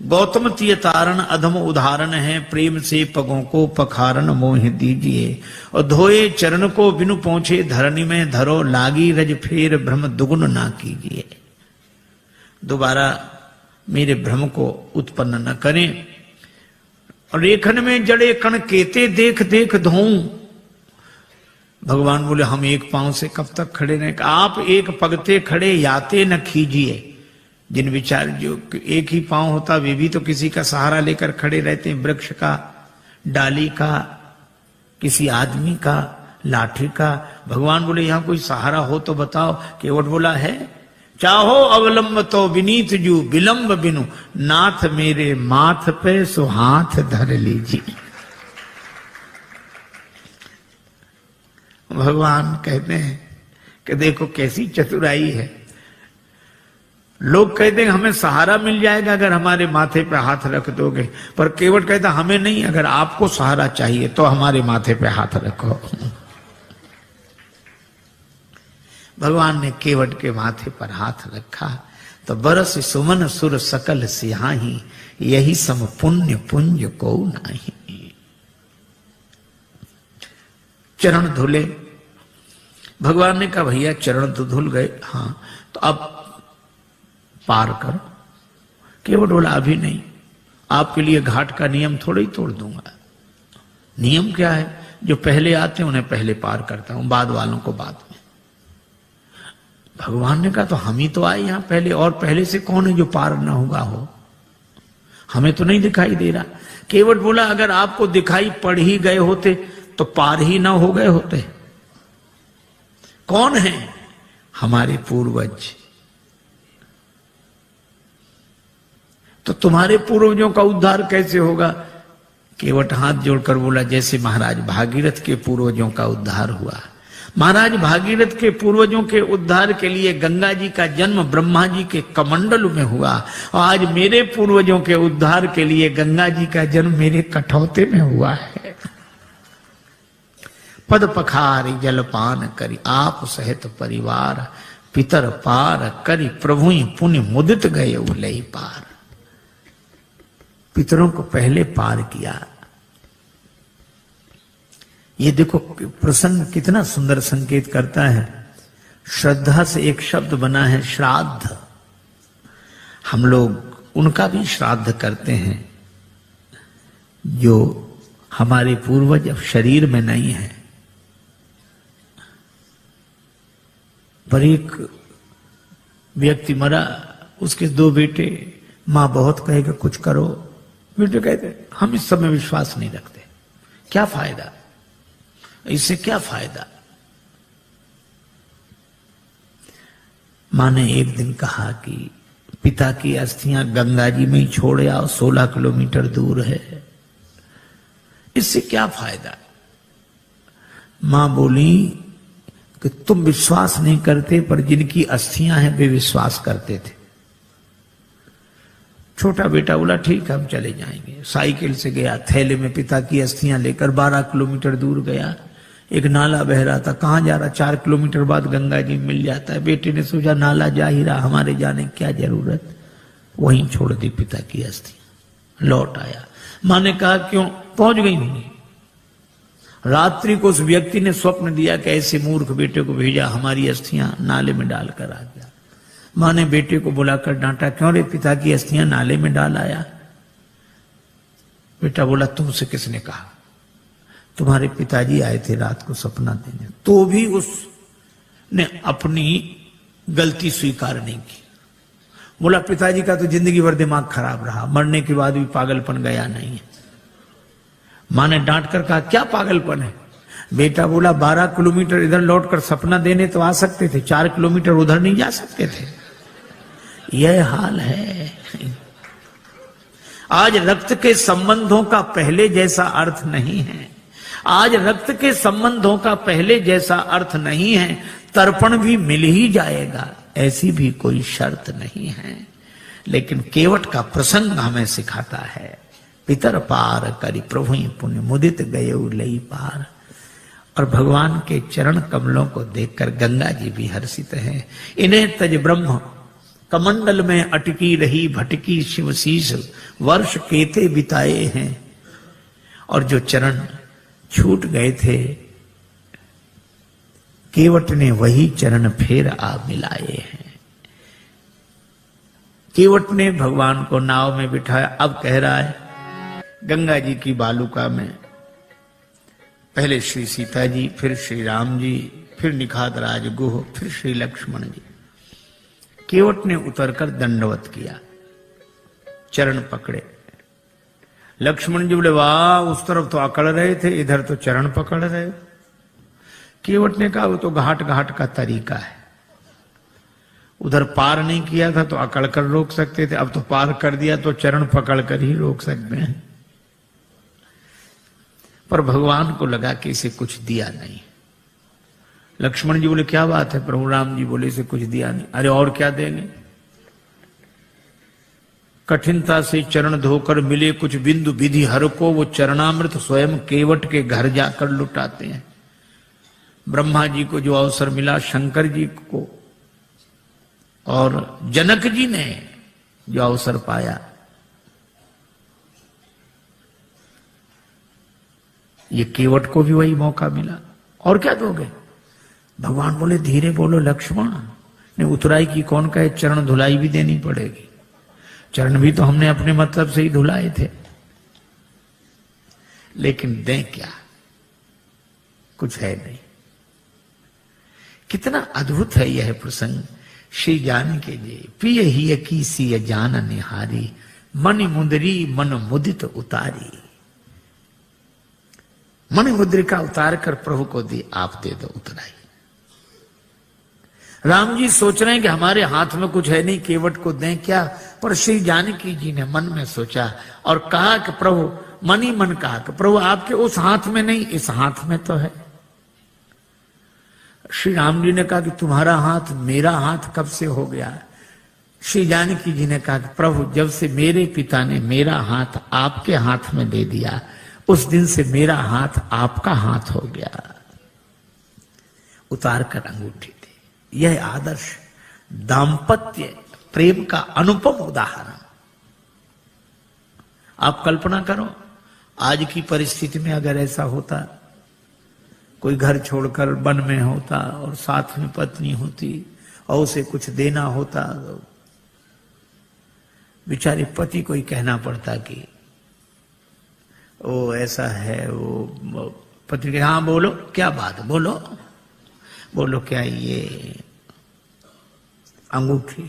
गौतम तीय तारण अधम उदाहरण है, प्रेम से पगों को पखारन मोह दीजिए, और धोए चरण को बिनु पहुंचे धरनी में धरो, लागी रज फेर भ्रम दुगुन ना कीजिए। दोबारा मेरे भ्रम को उत्पन्न न करें। और रेखन में जड़े कण केते देख देख धोऊं। भगवान बोले हम एक पांव से कब तक खड़े रहें? आप एक पगते खड़े याते न खीजिए। जिन विचार जो एक ही पांव होता वे भी तो किसी का सहारा लेकर खड़े रहते हैं, वृक्ष का, डाली का, किसी आदमी का, लाठी का। भगवान बोले यहां कोई सहारा हो तो बताओ। केवट बोला है, चाहो अवलंब तो विनीत जू, विलंब बिनु नाथ मेरे माथ पे सो हाथ धर लीजिए। भगवान कहते हैं कि देखो कैसी चतुराई है। लोग कहते हैं हमें सहारा मिल जाएगा अगर हमारे माथे पे हाथ रख दोगे, पर केवट कहता हमें नहीं, अगर आपको सहारा चाहिए तो हमारे माथे पे हाथ रखो। भगवान ने केवट के माथे पर हाथ रखा तो बरस सुमन सुर सकल सिहाही, यही सम पुण्य पुंज को नाही। चरण धुले। भगवान ने कहा भैया चरण तो धुल गए, हाँ तो अब पार करो। केवट बोला अभी नहीं, आपके लिए घाट का नियम थोड़ा ही तोड़ दूंगा। नियम क्या है? जो पहले आते हैं उन्हें पहले पार करता हूं, बाद वालों को बाद में। भगवान ने कहा तो हम ही तो आए यहां पहले, और पहले से कौन है जो पार ना होगा हो? हमें तो नहीं दिखाई दे रहा। केवट बोला अगर आपको दिखाई पड़ ही गए होते तो पार ही ना हो गए होते। कौन है? हमारे पूर्वज। तो तुम्हारे पूर्वजों का उद्धार कैसे होगा? केवट हाथ जोड़कर बोला जैसे महाराज भागीरथ के पूर्वजों का उद्धार हुआ। महाराज भागीरथ के पूर्वजों के उद्धार के लिए गंगा जी का जन्म ब्रह्मा जी के कमंडल में हुआ, और आज मेरे पूर्वजों के उद्धार के लिए गंगा जी का जन्म मेरे कठौते में हुआ है। पद पखारी जलपान करी, आप सहित परिवार पितर पार करी, प्रभु पुण्य मुदित गए उलई पार। पितरों को पहले पार किया। ये देखो प्रसंग कितना सुंदर संकेत करता है। श्रद्धा से एक शब्द बना है श्राद्ध। हम लोग उनका भी श्राद्ध करते हैं जो हमारे पूर्वज अब शरीर में नहीं है। पर एक व्यक्ति मरा, उसके 2 बेटे, मां बहुत कहेगा कुछ करो, बेटे कहते हम इस सब में विश्वास नहीं रखते, क्या फायदा, इससे क्या फायदा। मां ने एक दिन कहा कि पिता की अस्थियां गंगा जी में ही छोड़ आओ, 16 किलोमीटर दूर है, इससे क्या फायदा। मां बोली कि तुम विश्वास नहीं करते, पर जिनकी अस्थियां हैं वे विश्वास करते थे। छोटा बेटा बोला ठीक है हम चले जाएंगे। साइकिल से गया, थैले में पिता की अस्थियां लेकर 12 किलोमीटर दूर गया। एक नाला बह रहा था, कहां जा रहा, 4 किलोमीटर बाद गंगा जी मिल जाता है। बेटे ने सोचा नाला जा ही रहा, हमारे जाने की क्या जरूरत, वहीं छोड़ दी पिता की अस्थियां। लौट आया, मां ने कहा क्यों, पहुंच गई होंगी। रात्रि को उस व्यक्ति ने स्वप्न दिया कि ऐसे मूर्ख बेटे को भेजा, हमारी अस्थियां नाले में डालकर आ गया। मां ने बेटे को बुलाकर डांटा, क्यों रे पिता की अस्थियां नाले में डाल आया। बेटा बोला तुमसे किसने कहा, तुम्हारे पिताजी आए थे रात को सपना देने। तो भी उसने अपनी गलती स्वीकार नहीं की। बोला पिताजी का तो जिंदगी भर दिमाग खराब रहा, मरने के बाद भी पागलपन गया नहीं है। मां ने डांट कर कहा क्या पागलपन है। बेटा बोला 12 किलोमीटर इधर लौटकर सपना देने तो आ सकते थे, 4 किलोमीटर उधर नहीं जा सकते थे। यह हाल है। आज रक्त के संबंधों का पहले जैसा अर्थ नहीं है। आज रक्त के संबंधों का पहले जैसा अर्थ नहीं है। तर्पण भी मिल ही जाएगा, ऐसी भी कोई शर्त नहीं है। लेकिन केवट का प्रसंग हमें सिखाता है, पितर पार करी प्रभु पुण्य मुदित गए लई पार। और भगवान के चरण कमलों को देखकर गंगा जी भी हर्षित हैं। इन्हें तज ब्रह्म कमंडल में अटकी रही भटकी शिवशीष, वर्ष केते बिताए हैं। और जो चरण छूट गए थे, केवट ने वही चरण फिर आ मिलाए हैं। केवट ने भगवान को नाव में बिठाया। अब कह रहा है गंगा जी की बालुका में पहले श्री सीता जी, फिर श्री राम जी, फिर निखात राज गुह, फिर श्री लक्ष्मण जी। केवट ने उतरकर दंडवत किया, चरण पकड़े। लक्ष्मण जी बोले वाह, उस तरफ तो अकड़ रहे थे, इधर तो चरण पकड़ रहे। केवट ने कहा वो तो घाट घाट का तरीका है, उधर पार नहीं किया था तो अकड़ कर रोक सकते थे, अब तो पार कर दिया तो चरण पकड़ कर ही रोक सकते हैं। पर भगवान को लगा कि इसे कुछ दिया नहीं। लक्ष्मण जी बोले क्या बात है प्रभु। राम जी बोले इसे कुछ दिया नहीं। अरे और क्या देंगे। कठिनता से चरण धोकर मिले कुछ बिंदु विधि हर को, वो चरणामृत स्वयं केवट के घर जाकर लुटाते हैं। ब्रह्मा जी को जो अवसर मिला, शंकर जी को और जनक जी ने जो अवसर पाया, ये केवट को भी वही मौका मिला। और क्या दोगे। भगवान बोले धीरे बोलो लक्ष्मण, ने उतराई की कौन कहे, चरण धुलाई भी देनी पड़ेगी। चरण भी तो हमने अपने मतलब से ही धुलाए थे। लेकिन दें क्या, कुछ है नहीं। कितना अद्भुत है यह प्रसंग। श्री जानकी जी पिय ही की सी जान निहारी, मन मुंदरी मन मुदित उतारी। मन मुद्रिका उतार कर प्रभु को दी, आप दे दो उतराई। राम जी सोच रहे हैं कि हमारे हाथ में कुछ है नहीं, केवट को दें क्या। पर श्री जानकी जी ने मन में सोचा और कहा कि प्रभु, मन ही मन कहा कि प्रभु आपके उस हाथ में नहीं, इस हाथ में तो है। श्री राम जी ने कहा कि तुम्हारा हाथ मेरा हाथ कब से हो गया। श्री जानकी जी ने कहा कि प्रभु जब से मेरे पिता ने मेरा हाथ आपके हाथ में दे दिया, उस दिन से मेरा हाथ आपका हाथ हो गया। उतार कर अंगूठी दी। यह आदर्श दाम्पत्य प्रेम का अनुपम उदाहरण। आप कल्पना करो, आज की परिस्थिति में अगर ऐसा होता, कोई घर छोड़कर वन में होता और साथ में पत्नी होती और उसे कुछ देना होता, तो बेचारे पति को ही कहना पड़ता कि वो ऐसा है, वो पति के हाँ बोलो, क्या बात, बोलो बोलो, क्या ये अंगूठी।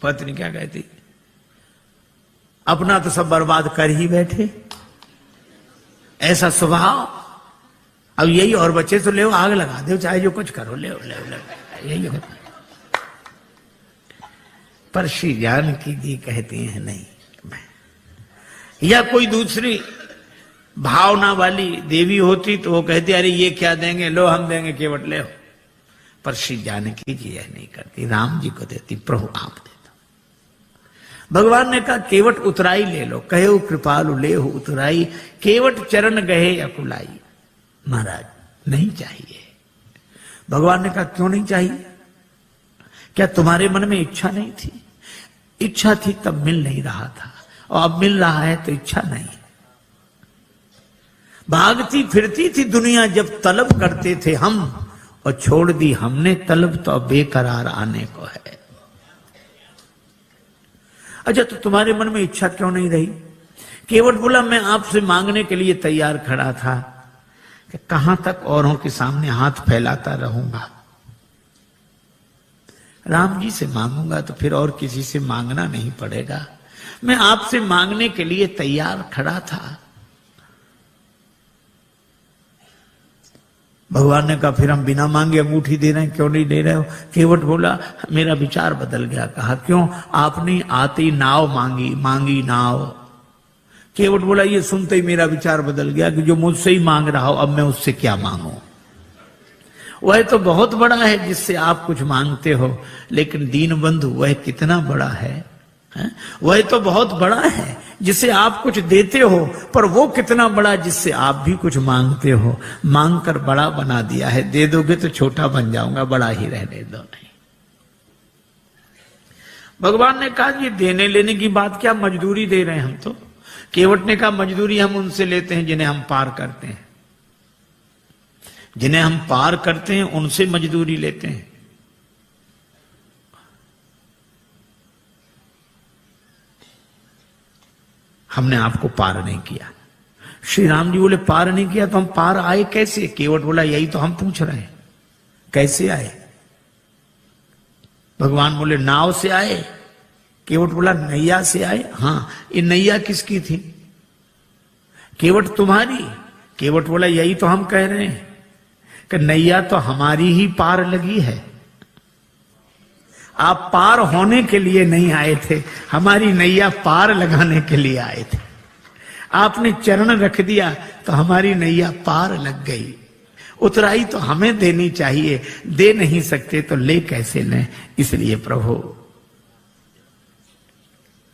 पत्नी क्या कहती, अपना तो सब बर्बाद कर ही बैठे, ऐसा स्वभाव, अब यही और बच्चे तो ले आग लगा दो, चाहे जो कुछ करो, ले यही होता। पर श्री जानकी जी कहती हैं नहीं। या कोई दूसरी भावना वाली देवी होती तो वो कहती अरे ये क्या देंगे, लो हम देंगे, केवट ले। पर श्री जानकी जी यह नहीं करती, राम जी को देती, प्रभु आप दे दो। भगवान ने कहा केवट उतराई ले लो, कहे कृपालु ले हो उतराई, केवट चरण गहे अकुलाई। महाराज नहीं चाहिए। भगवान ने कहा क्यों नहीं चाहिए? क्या तुम्हारे मन में इच्छा नहीं थी? इच्छा थी तब मिल नहीं रहा था, और अब मिल रहा है तो इच्छा नहीं। भागती फिरती थी दुनिया जब तलब करते थे हम, और छोड़ दी हमने तलब तो अब बेकरार आने को है। अच्छा, तो तुम्हारे मन में इच्छा क्यों नहीं रही? केवट बोला मैं आपसे मांगने के लिए तैयार खड़ा था कि कहां तक औरों के सामने हाथ फैलाता रहूंगा। राम जी से मांगूंगा तो फिर और किसी से मांगना नहीं पड़ेगा। मैं आपसे मांगने के लिए तैयार खड़ा था। भगवान ने कहा फिर हम बिना मांगे अंगूठी दे रहे हैं, क्यों नहीं दे रहे हो? केवट बोला मेरा विचार बदल गया। कहा क्यों? आपने आती नाव मांगी नाव। केवट बोला ये सुनते ही मेरा विचार बदल गया कि जो मुझसे ही मांग रहा हो, अब मैं उससे क्या मांगू? वह तो बहुत बड़ा है जिससे आप कुछ मांगते हो, लेकिन दीन बंधु वह कितना बड़ा है? वह तो बहुत बड़ा है जिसे आप कुछ देते हो, पर वो कितना बड़ा जिससे आप भी कुछ मांगते हो। मांग कर बड़ा बना दिया है, दे दोगे तो छोटा बन जाऊंगा, बड़ा ही रहने दो। नहीं, भगवान ने कहा ये देने लेने की बात क्या, मजदूरी दे रहे हैं हम तो। केवट ने कहा मजदूरी हम उनसे लेते हैं जिन्हें हम पार करते हैं, जिन्हें हम पार करते हैं उनसे मजदूरी लेते हैं। हमने आपको पार नहीं किया। श्री राम जी बोले पार नहीं किया तो हम पार आए कैसे? केवट बोला यही तो हम पूछ रहे हैं, कैसे आए? भगवान बोले नाव से आए। केवट बोला नैया से आए। हाँ, ये नैया किसकी थी? केवट तुम्हारी। केवट बोला यही तो हम कह रहे हैं कि नैया तो हमारी ही पार लगी है, आप पार होने के लिए नहीं आए थे, हमारी नैया पार लगाने के लिए आए थे। आपने चरण रख दिया तो हमारी नैया पार लग गई। उतराई तो हमें देनी चाहिए, दे नहीं सकते तो ले कैसे लें? इसलिए प्रभु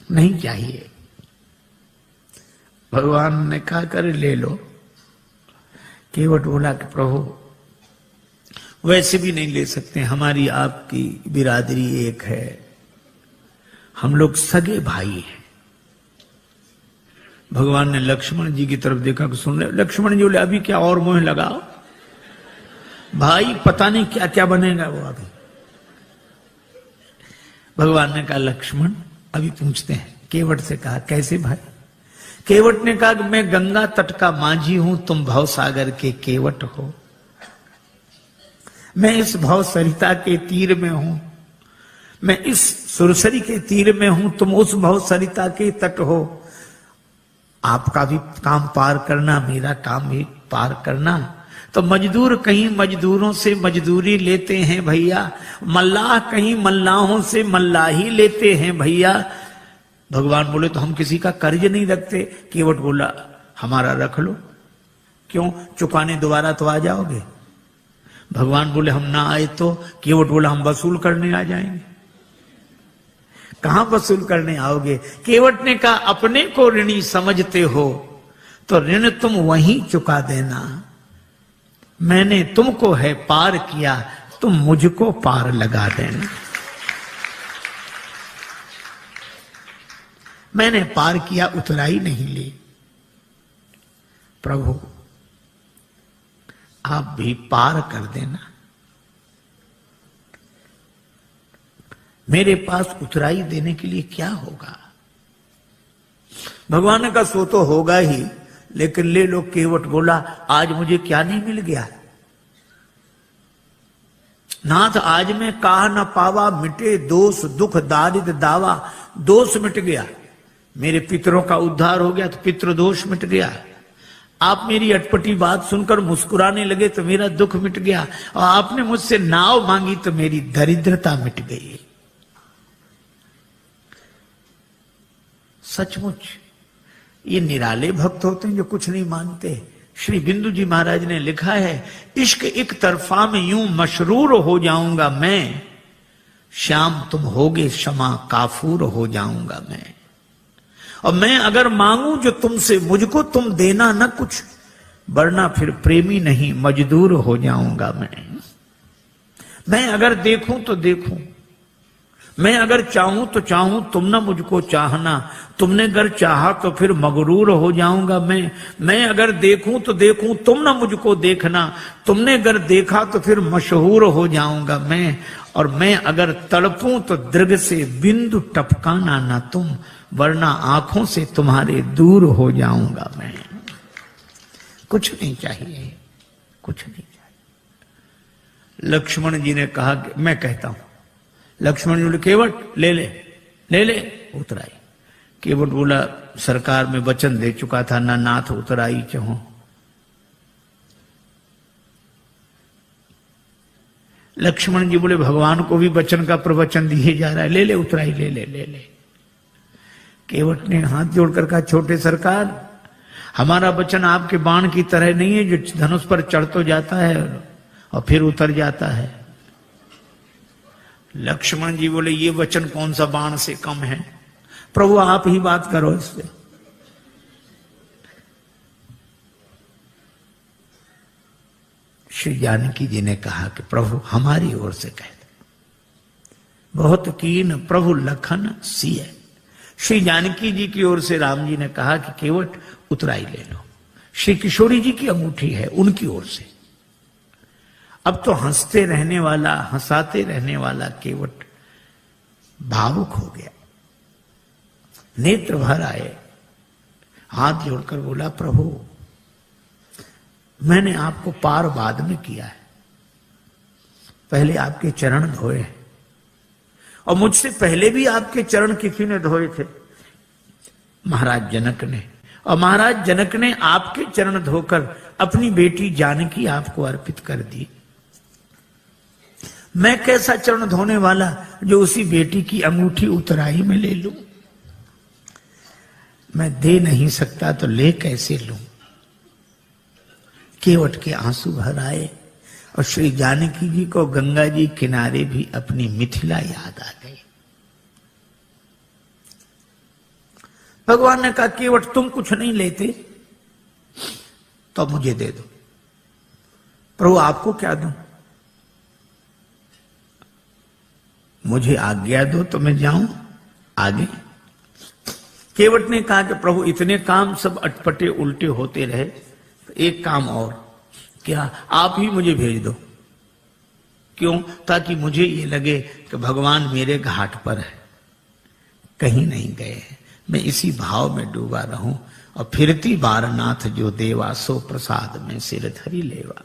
नहीं चाहिए। भगवान ने कहा कर ले लो। केवट बोला कि प्रभु वैसे भी नहीं ले सकते, हमारी आपकी बिरादरी एक है, हम लोग सगे भाई हैं। भगवान ने लक्ष्मण जी की तरफ देखा कि सुन ले। लक्ष्मण जी बोले अभी क्या और मोह लगाओ भाई, पता नहीं क्या क्या बनेगा वो अभी। भगवान ने कहा लक्ष्मण अभी पूछते हैं। केवट से कहा कैसे भाई? केवट ने कहा कि मैं गंगा तट का माझी हूं, तुम भवसागर के केवट हो। मैं इस भव सरिता के तीर में हूं, मैं इस सुरसरी के तीर में हूं, तुम उस भव सरिता के तट हो। आपका भी काम पार करना, मेरा काम भी पार करना। तो मजदूर कहीं मजदूरों से मजदूरी लेते हैं भैया, मल्लाह कहीं मल्लाहों से मल्लाही लेते हैं भैया। भगवान बोले तो हम किसी का कर्ज नहीं रखते। केवट बोला हमारा रख लो। क्यों? चुकाने दोबारा तो आ जाओगे। भगवान बोले हम ना आए तो? केवट बोला हम वसूल करने आ जाएंगे। कहां वसूल करने आओगे? केवट ने कहा अपने को ऋणी समझते हो तो ऋण तुम वहीं चुका देना। मैंने तुमको है पार किया, तुम मुझको पार लगा देना। मैंने पार किया, उतराई नहीं ली। प्रभु आप भी पार कर देना। मेरे पास उतराई देने के लिए क्या होगा? भगवान ने कहा सो तो होगा ही, लेकिन ले लो। केवट बोला आज मुझे क्या नहीं मिल गया? नाथ आज मैं कहा न पावा, मिटे दोष दुख दारिद्र दावा। दोष मिट गया, मेरे पितरों का उद्धार हो गया तो पितृ दोष मिट गया। आप मेरी अटपटी बात सुनकर मुस्कुराने लगे तो मेरा दुख मिट गया, और आपने मुझसे नाव मांगी तो मेरी दरिद्रता मिट गई। सचमुच ये निराले भक्त होते हैं जो कुछ नहीं मानते। श्री बिंदु जी महाराज ने लिखा है, इश्क एक तरफा में यूं मशरूर हो जाऊंगा मैं, श्याम तुम होगे क्षमा काफूर हो जाऊंगा मैं। और मैं अगर मांगू जो तुमसे, मुझको तुम देना न कुछ, वरना फिर प्रेमी नहीं मजदूर हो जाऊंगा मैं अगर देखूं तो देखूं, मैं अगर चाहूं तो चाहूं, तुम ना मुझको चाहना। तुमने अगर चाहा तो फिर मगरूर हो जाऊंगा मैं अगर देखूं तो देखूं, तुम ना मुझको देखना। तुमने अगर देखा तो फिर मशहूर हो जाऊंगा मैं। और मैं अगर तड़पूं तो दृग से बिंदु टपकाना ना तुम, वरना आंखों से तुम्हारे दूर हो जाऊंगा मैं। कुछ नहीं चाहिए, कुछ नहीं चाहिए। लक्ष्मण जी ने कहा कि मैं कहता हूं। लक्ष्मण जी बोले केवट ले ले ले ले उतराई। केवट बोला सरकार में वचन दे चुका था ना नाथ उतराई चाहो। लक्ष्मण जी बोले भगवान को भी वचन का प्रवचन दिए जा रहा है, ले ले उतराई ले ले ले ले। केवट ने हाथ जोड़कर कहा छोटे सरकार, हमारा वचन आपके बाण की तरह नहीं है जो धनुष पर चढ़ तो जाता है और फिर उतर जाता है। लक्ष्मण जी बोले ये वचन कौन सा बाण से कम है? प्रभु आप ही बात करो इससे। श्री जानकी जी ने कहा कि प्रभु हमारी ओर से कह दो। बहुत कीन प्रभु लखन सिय। श्री जानकी जी की ओर से राम जी ने कहा कि केवट उतराई ले लो। श्री किशोरी जी की अंगूठी है उनकी ओर से। अब तो हंसते रहने वाला, हंसाते रहने वाला केवट भावुक हो गया, नेत्र भर आए, हाथ जोड़कर बोला प्रभु मैंने आपको पार बाद में किया है, पहले आपके चरण धोए, और मुझसे पहले भी आपके चरण किसी ने धोए थे, महाराज जनक ने। और महाराज जनक ने आपके चरण धोकर अपनी बेटी जानकी आपको अर्पित कर दी। मैं कैसा चरण धोने वाला जो उसी बेटी की अंगूठी उतराई में ले लूं? मैं दे नहीं सकता तो ले कैसे लूं? केवट के आंसू भर आए और श्री जानकी जी को गंगा जी किनारे भी अपनी मिथिला याद आ गई। भगवान ने कहा केवट तुम कुछ नहीं लेते तो मुझे दे दो। प्रभु आपको क्या दूं? मुझे आज्ञा दो तो मैं जाऊं आगे। केवट ने कहा कि प्रभु इतने काम सब अटपटे उल्टे होते रहे, तो एक काम और, क्या आप ही मुझे भेज दो। क्यों? ताकि मुझे ये लगे कि भगवान मेरे घाट पर है, कहीं नहीं गए हैं, मैं इसी भाव में डूबा रहूं। और फिरती बारनाथ जो देवा, सो प्रसाद में सिर धरी लेवा।